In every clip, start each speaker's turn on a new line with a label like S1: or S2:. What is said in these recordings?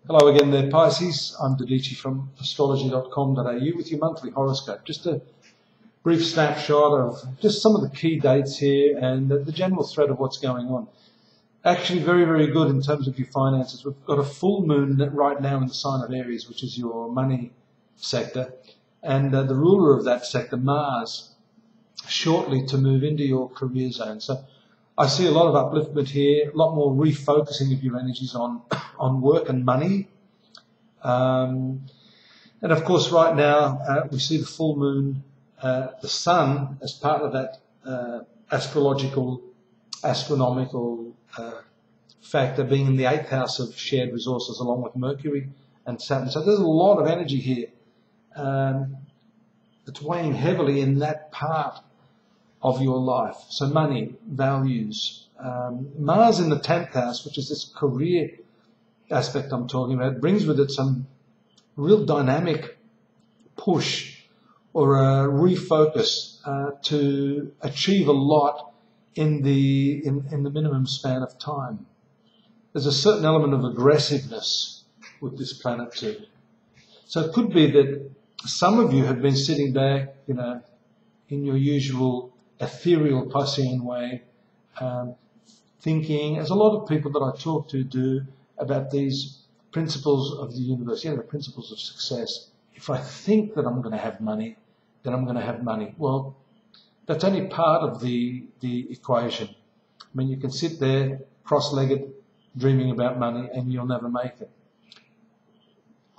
S1: Hello again there, Pisces. I'm Dodici from astrology.com.au with your monthly horoscope. Just a brief snapshot of just some of the key dates here and the general thread of what's going on. Actually very, very good in terms of your finances. We've got a full moon right now in the sign of Aries, which is your money sector. And the ruler of that sector, Mars, shortly to move into your career zone. So I see a lot of upliftment here, a lot more refocusing of your energies on work and money. And of course, right now, we see the full moon, the sun, as part of that astronomical factor, being in the 8th house of shared resources, along with Mercury and Saturn. So there's a lot of energy here that's weighing heavily in that part of your life. So money, values. Mars in the 10th house, which is this career aspect I'm talking about, brings with it some real dynamic push or a refocus to achieve a lot in the minimum span of time. There's a certain element of aggressiveness with this planet too. So it could be that some of you have been sitting back, in your usual ethereal Piscean way, thinking, as a lot of people that I talk to do, about these principles of the universe, the principles of success. If I think that I'm going to have money, then I'm going to have money. Well, that's only part of the equation. I mean, you can sit there cross-legged dreaming about money and you'll never make it.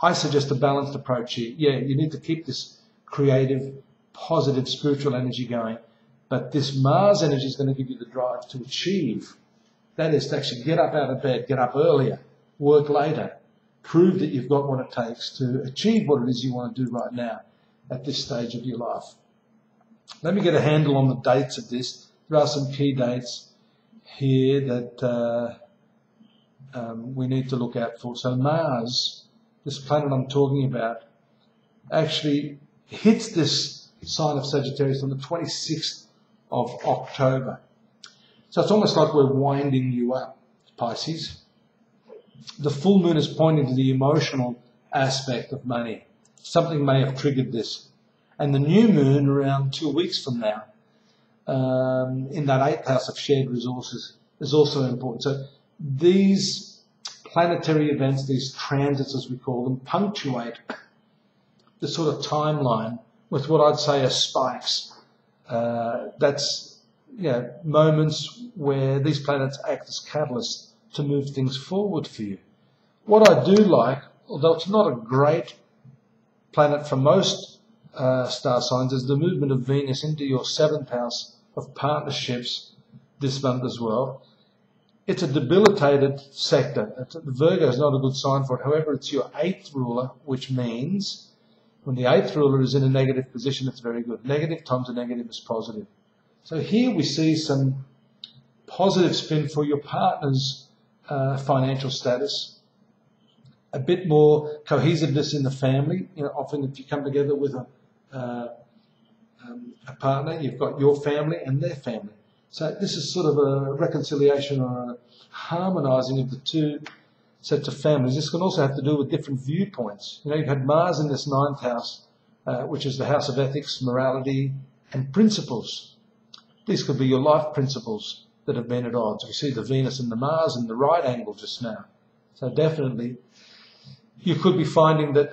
S1: I suggest a balanced approach here. Yeah, you need to keep this creative, positive, spiritual energy going. But this Mars energy is going to give you the drive to achieve. That is to actually get up out of bed, get up earlier, work later, prove that you've got what it takes to achieve what it is you want to do right now at this stage of your life. Let me get a handle on the dates of this. There are some key dates here that we need to look out for. So Mars, this planet I'm talking about, actually hits this sign of Sagittarius on the 26th of October. So it's almost like we're winding you up, Pisces. The full moon is pointing to the emotional aspect of money. Something may have triggered this. And the new moon around 2 weeks from now, in that 8th house of shared resources, is also important. So these planetary events, these transits as we call them, punctuate the sort of timeline with what I'd say are spikes. That's moments where these planets act as catalysts to move things forward for you. What I do like, although it's not a great planet for most star signs, is the movement of Venus into your 7th house of partnerships this month as well. It's a debilitated sector. Virgo is not a good sign for it. However, it's your 8th ruler, which means when the 8th ruler is in a negative position, it's very good. Negative times a negative is positive. So here we see some positive spin for your partner's financial status, a bit more cohesiveness in the family. Often if you come together with a partner, you've got your family and their family. So this is sort of a reconciliation or a harmonizing of the two sets of families. This can also have to do with different viewpoints. You've had Mars in this 9th house, which is the house of ethics, morality, and principles. These could be your life principles that have been at odds. We see the Venus and the Mars in the right angle just now. So definitely, you could be finding that,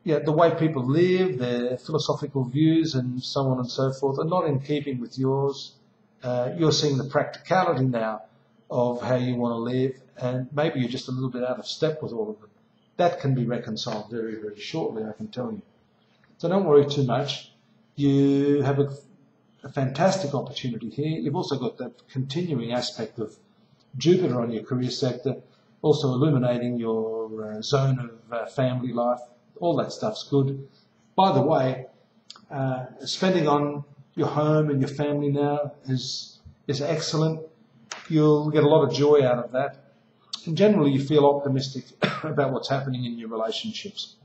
S1: the way people live, their philosophical views and so on and so forth are not in keeping with yours. You're seeing the practicality now of how you want to live, and maybe you're just a little bit out of step with all of them. That can be reconciled very, very shortly, I can tell you. So don't worry too much. You have a fantastic opportunity here. You've also got that continuing aspect of Jupiter on your career sector, also illuminating your zone of family life. All that stuff's good. By the way, spending on your home and your family now is excellent. You'll get a lot of joy out of that. And generally, you feel optimistic about what's happening in your relationships.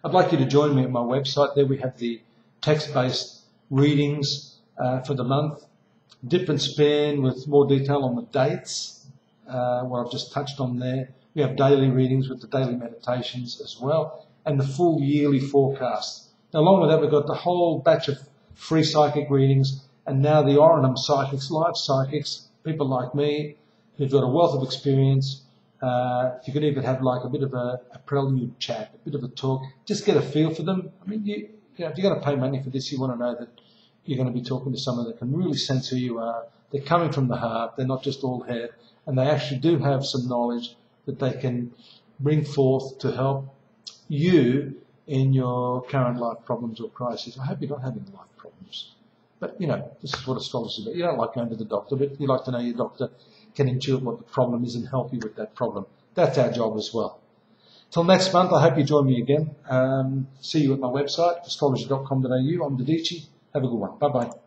S1: I'd like you to join me at my website. There we have the text-based readings for the month. Different spin with more detail on the dates, what I've just touched on there. We have daily readings with the daily meditations as well, and the full yearly forecast. Now, along with that, we've got the whole batch of free psychic readings, and now the Orionum psychics, live psychics, people like me who've got a wealth of experience. You can even have like a bit of a prelude chat, a bit of a talk, just get a feel for them. I mean, you know, if you're going to pay money for this, you want to know that you're going to be talking to someone that can really sense who you are. They're coming from the heart. They're not just all head, and they actually do have some knowledge that they can bring forth to help you in your current life problems or crises. I hope you're not having life problems. But, you know, this is what astrology is about. You don't like going to the doctor, but you like to know your doctor can intuit what the problem is and help you with that problem. That's our job as well. Till next month, I hope you join me again. See you at my website, astrology.com.au. I'm Dadici. Have a good one. Bye-bye.